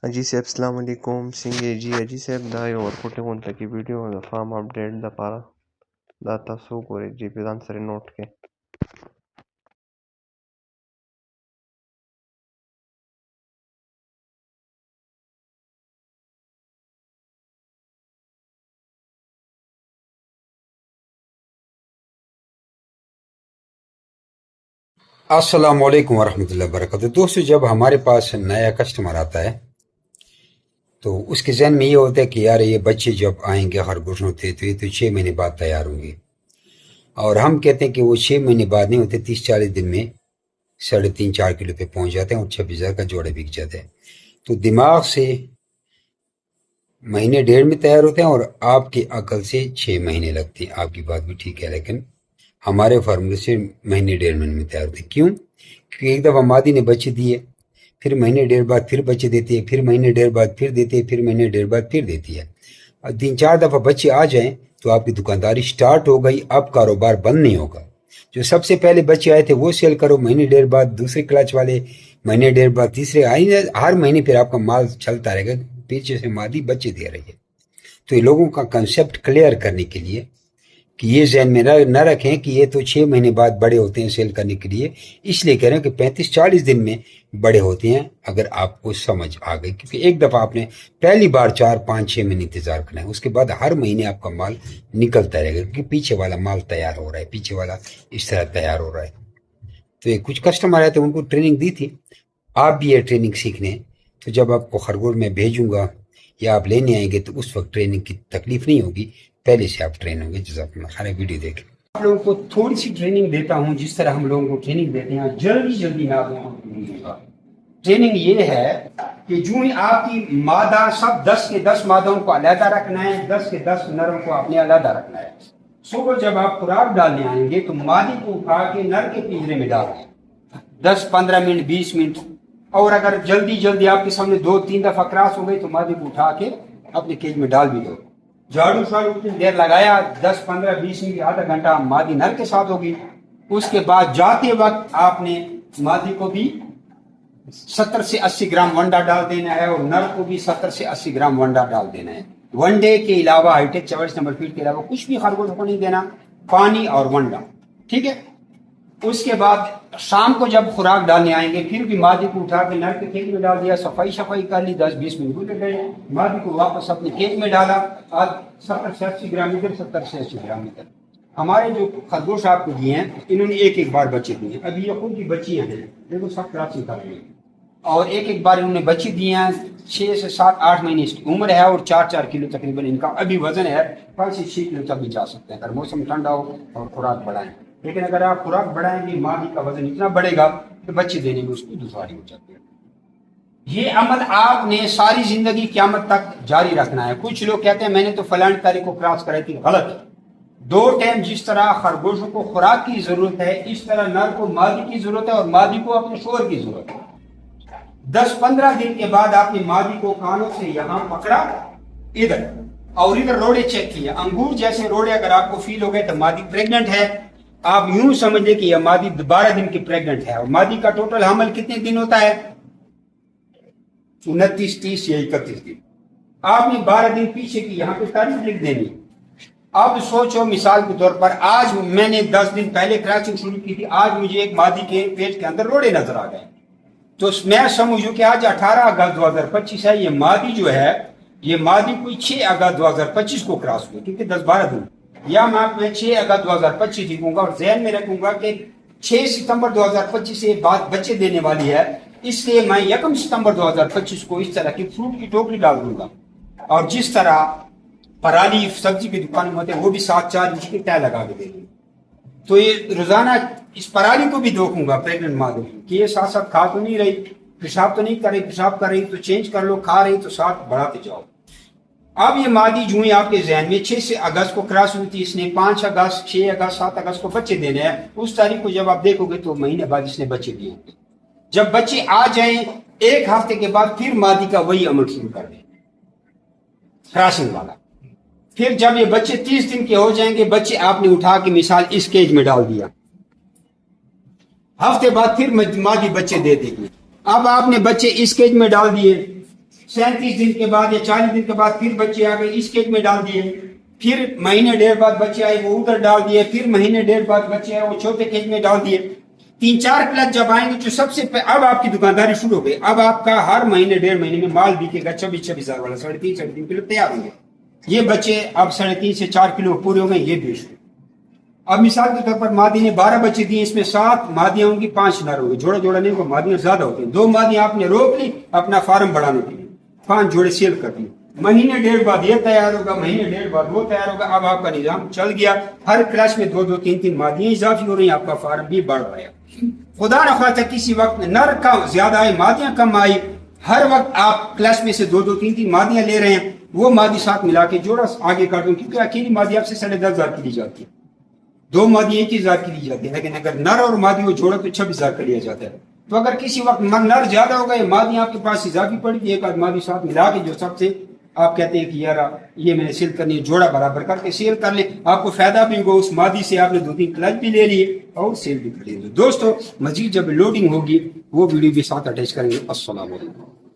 Haji Saib, Assalamu alaikum. Singe ji Haji Saib da yo warkote wonta ki video da farm update da para da tasu gore ji bidan sare note ke. अस्सलाम वालेकुम वरहमतुल्लाहि वबरकातुहू। दोस्तों, जब हमारे पास नया customer आता है तो उसके जहन में ये होता है कि यार ये बच्चे जब आएंगे खरगोश होते तो ये तो 6 महीने बाद तैयार होंगे, और हम कहते हैं कि वो 6 महीने बाद नहीं होते, 30-40 दिन में 3.5-4 किलो पे पहुंच जाते हैं और 26,000 का जोड़ा बिक जाता है। तो दिमाग से महीने डेढ़ में तैयार होते हैं और आपकी अकल से 6 महीने लगते हैं। आपकी बात भी ठीक है, लेकिन हमारे फार्मूले से महीने डेढ़ महीने में तैयार होते हैं। क्यों? क्योंकि एक दफ़ा मादी ने बच्चे दिए, फिर महीने डेढ़ बाद फिर बच्चे देती है, फिर महीने डेढ़ बाद फिर देती है, फिर महीने डेढ़ बाद फिर देती है। और 3-4 दफ़ा बच्चे आ जाएं तो आपकी दुकानदारी स्टार्ट हो गई, अब कारोबार बंद नहीं होगा। जो सबसे पहले बच्चे आए थे वो सेल करो, महीने डेढ़ बाद दूसरे क्लच वाले, महीने डेढ़ बाद तीसरे, हर महीने फिर आपका माल चलता रहेगा, पीछे से मादी बच्चे दे रही है। तो ये लोगों का कंसेप्ट क्लियर करने के लिए कि ये जहन में न रखें कि ये तो 6 महीने बाद बड़े होते हैं सेल करने के लिए, इसलिए कह रहे हैं कि 35-40 दिन में बड़े होते हैं, अगर आपको समझ आ गई। क्योंकि एक दफ़ा आपने पहली बार 4-5-6 महीने इंतज़ार करना है, उसके बाद हर महीने आपका माल निकलता रहेगा, क्योंकि पीछे वाला माल तैयार हो रहा है, पीछे वाला इस तरह तैयार हो रहा है। तो ये कुछ कस्टमर आए थे, उनको ट्रेनिंग दी थी, आप भी ये ट्रेनिंग सीखने। तो जब आपको खरगोश में भेजूंगा या आप लेने आएंगे तो उस वक्त ट्रेनिंग की तकलीफ नहीं होगी, पहले से आप ट्रेन होंगे। जज़ाकल्लाह खैर। वीडियो देखें। आप लोगों को थोड़ी सी ट्रेनिंग देता हूं, जिस तरह हम लोगों को ट्रेनिंग देते हैं, जल्दी मैं आप लोगों को ट्रेनिंग दूंगा। ट्रेनिंग ये है कि जो ही आपकी मादा सब 10 के 10 मादाओं को अलहदा रखना है, 10 के 10 नरों को आपने अलहदा रखना है। सुबह जब आप खुराक डालने आएंगे तो मादी को उठा के नर के पिंजरे में डाल दें, 10-15 मिनट 20 मिनट। और अगर जल्दी आपके सामने 2-3 दफा क्रॉस हो गई तो मादी को उठा के अपने केज में डाल भी दो। झाड़ू उतनी देर लगाया, 10-15-20 मिनट, आधा घंटा मादी नर के साथ होगी। उसके बाद जाते वक्त आपने मादी को भी 70 से 80 ग्राम वंडा डाल देना है और नर को भी 70 से 80 ग्राम वंडा डाल देना है। वनडे के अलावा हाईटेक 44 नंबर फीड के अलावा कुछ भी खरगोश को नहीं देना, पानी और वंडा, ठीक है। उसके बाद शाम को जब खुराक डालने आएंगे फिर भी मादी को उठा के नर के खेत में डाल दिया, सफाई कर ली, 10-20 मिनट गुजर गए, मादी को वापस अपने खेत में डाला। आज 70 से 80 ग्राम इधर, 70 से 80 ग्राम इधर। हमारे जो खरगोश आपको दिए हैं इन्होंने एक बार बच्चे दिए। अभी ये खुद की बच्चियां हैं, देखो सब क्रॉसिंग कर रही हैं, और एक बार इन्होंने बच्चे दिए हैं। 6 से 7-8 महीने इसकी उम्र है और 4-4 किलो तकरीबन इनका अभी वजन है। 5 से 6 किलो तक भी जा सकते हैं अगर मौसम ठंडा हो और खुराक बढ़ाएं। लेकिन अगर आप खुराक बढ़ाएंगे, मादी का वजन इतना बढ़ेगा कि बच्चे देने में उसको दुश्वारी हो जाती है। ये अमल आपने सारी जिंदगी क़यामत तक जारी रखना है। कुछ लोग कहते हैं मैंने तो फलानी तारीख को क्रॉस कराई थी, गलत है। 2 टाइम जिस तरह खरगोशों को खुराक की जरूरत है, इस तरह नर को मादी की जरूरत है और मादी को अपने शोर की जरूरत है। 10-15 दिन के बाद आपने मादी को कानों से यहाँ पकड़ा इधर, और इधर रोड़े चेक किए, अंगूर जैसे रोड़े अगर आपको फील हो गए तो मादी प्रेग्नेंट है। आप यूं समझ ले कि यह मादी 12 दिन की प्रेग्नेंट है। और मादी का टोटल हमल कितने दिन होता है? 29, 30 या 31 दिन। आपने 12 दिन पीछे की यहाँ पे तारीख लिख देनी। अब सोचो, मिसाल के तौर पर आज मैंने 10 दिन पहले क्रॉसिंग शुरू की थी, आज मुझे एक मादी के पेट के अंदर रोड़े नजर आ गए, तो मैं समझू कि आज 18 अगस्त 2025 है। ये मादी जो है, ये मादी कोई 6 अगस्त 2025 को क्रॉस हुई, क्योंकि 10-12 दिन, या मैं 6 अगस्त 2025 लिखूंगा और जहन में रखूंगा कि 6 सितंबर 2025 से बाद बच्चे देने वाली है, इसलिए मैं 1 सितंबर 2025 को इस तरह की फ्रूट की टोकरी डाल दूंगा। और जिस तरह पराली सब्जी की दुकान में होते हैं वो भी 7-4 इंच की तय लगा के देंगे। तो ये रोजाना इस पराली को भी देखूंगा प्रेग्नेंट मादों कि ये साथ साथ खा तो नहीं रही, पेशाब तो नहीं कर रही, पेशाब कर रही तो चेंज कर लो, खा रही तो साथ बढ़ाते जाओ। अब ये मादी जो ही आपके जहन में 6 से अगस्त को क्रॉस हुई थी, इसने 5 अगस्त, 6 अगस्त, 7 अगस्त को बच्चे देने हैं। उस तारीख को जब आप देखोगे तो महीने बाद इसने बच्चे दिए होंगे। जब बच्चे आ जाएं 1 हफ्ते के बाद फिर मादी का वही अमल शुरू कर दें, क्रॉसिंग वाला। फिर जब ये बच्चे 30 दिन के हो जाएंगे, बच्चे आपने उठा के मिसाल इस केज में डाल दिया, हफ्ते बाद फिर मादी बच्चे दे देगी। अब आपने बच्चे इस केज में डाल दिए, 37 दिन के बाद या 40 दिन के बाद फिर बच्चे आ गए, इस केज में डाल दिए, फिर महीने डेढ़ बाद बच्चे आए वो उधर डाल दिए, फिर महीने डेढ़ बाद बच्चे आए वो छोटे केज में डाल दिए। 3-4 प्लस जब आएंगे तो सबसे अब आपकी दुकानदारी शुरू हो गई। अब आपका हर महीने डेढ़ महीने में माल बिकेगा 26-26 हजार वाला, 3.5 किलो तैयार होंगे। ये बच्चे अब 3.5 से 4 किलो पूरे हो गए, ये बेच दो। अब मिसाल के तौर पर मादी ने 12 बच्चे दिए, इसमें 7 मादियां होंगी, 5 नर होंगे, जोड़ा जोड़ा नहीं होगा, मादियां ज्यादा होती हैं। 2 मादियां आपने रोक ली अपना फार्म बढ़ाने के लिए, 5 जोड़े सेल कर दिए, महीने डेढ़ बाद ये तैयार होगा, महीने डेढ़ बाद वो तैयार होगा। अब आपका निजाम चल गया, हर क्लास में 2-2, 3-3 मादियां इजाफी हो रही हैं, आपका फार्म भी बढ़ रहा है। खुदा न खास्ता किसी वक्त नर का ज्यादा आए, मादियां कम आई, हर वक्त आप क्लास में से 2-2, 3-3 मादियां ले रहे हैं, वो मादी साथ मिला के जोड़ा आगे कर दो, क्योंकि अकेली मादी आपसे 10,500 की ली जाती है, 2 मादी 1,000 की ली जाती है, लेकिन अगर नर और मादी को जोड़ा तो 26,000 का लिया जाता है। तो अगर किसी वक्त नर ज्यादा हो गए, मादी आपके पास इजाफी पड़ी, एक आध मादी साथ मिला के जो सबसे आप कहते हैं कि यार ये मैंने सेल करनी है, जोड़ा बराबर करके सेल कर ले, आपको फायदा भी होगा, उस मादी से आपने 2-3 क्लच भी ले लिए और सेल भी कर लिए। दोस्तों मजीद जब लोडिंग होगी वो वीडियो भी साथ अटैच करेंगे। अस्सलाम वालेकुम।